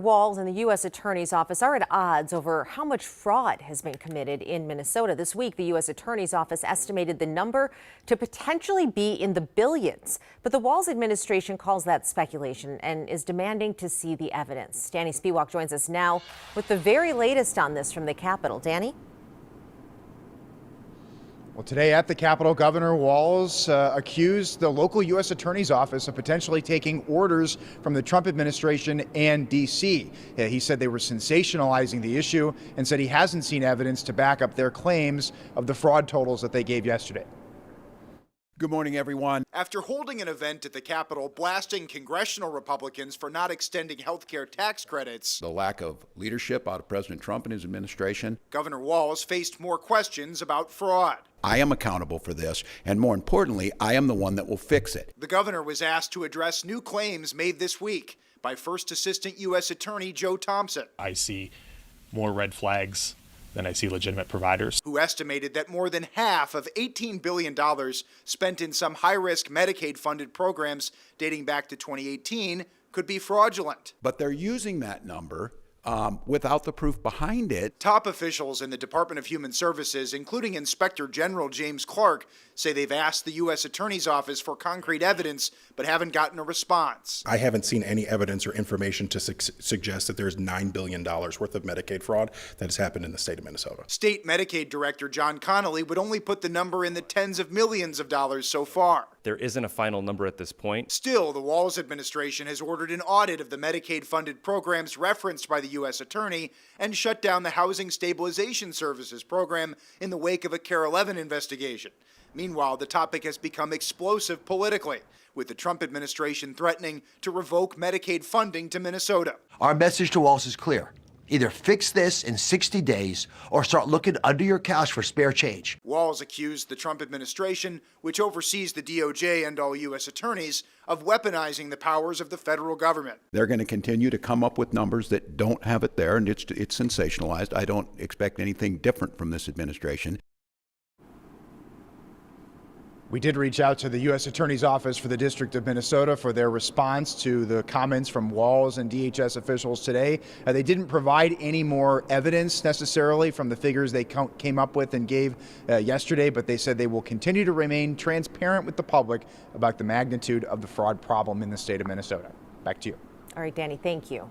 Walls and the U.S. Attorney's Office are at odds over how much fraud has been committed in Minnesota. This week, the U.S. Attorney's Office estimated the number to potentially be in the billions. But the Walls administration calls that speculation and is demanding to see the evidence. Danny Spiewak joins us now with the very latest on this from the Capitol. Danny? Well, today at the Capitol, Governor Walz accused the local U.S. Attorney's Office of potentially taking orders from the Trump administration and D.C. He said they were sensationalizing the issue and said he hasn't seen evidence to back up their claims of the fraud totals that they gave yesterday. Good morning, everyone. After holding an event at the Capitol blasting congressional Republicans for not extending health care tax credits, The lack of leadership out of President Trump and his administration. Governor Walz faced more questions about fraud. I am accountable for this, and more importantly, I am the one that will fix it. The governor was asked to address new claims made this week by First Assistant U.S. Attorney Joe Thompson. I see more red flags than I see legitimate providers. Who estimated that more than half of $18 billion spent in some high-risk Medicaid-funded programs dating back to 2018 could be fraudulent. But they're using that number without the proof behind it. Top officials in the Department of Human Services, including Inspector General James Clark, say they've asked the U.S. Attorney's Office for concrete evidence but haven't gotten a response. I haven't seen any evidence or information to suggest that there's $9 billion worth of Medicaid fraud that has happened in the state of Minnesota. State Medicaid Director John Connolly would only put the number in the tens of millions of dollars so far. There isn't a final number at this point. Still, the Walz administration has ordered an audit of the Medicaid-funded programs referenced by the U.S. Attorney and shut down the Housing Stabilization Services program in the wake of a KARE 11 investigation. Meanwhile, the topic has become explosive politically, with the Trump administration threatening to revoke Medicaid funding to Minnesota. Our message to Walz is clear. Either fix this in 60 days or start looking under your couch for spare change. Walz accused the Trump administration, which oversees the DOJ and all U.S. attorneys, of weaponizing the powers of the federal government. They're going to continue to come up with numbers that don't have it there, and it's sensationalized. I don't expect anything different from this administration. We did reach out to the U.S. Attorney's Office for the District of Minnesota for their response to the comments from Walz and DHS officials today. They didn't provide any more evidence necessarily from the figures they came up with and gave yesterday, but they said they will continue to remain transparent with the public about the magnitude of the fraud problem in the state of Minnesota. Back to you. All right, Danny, thank you.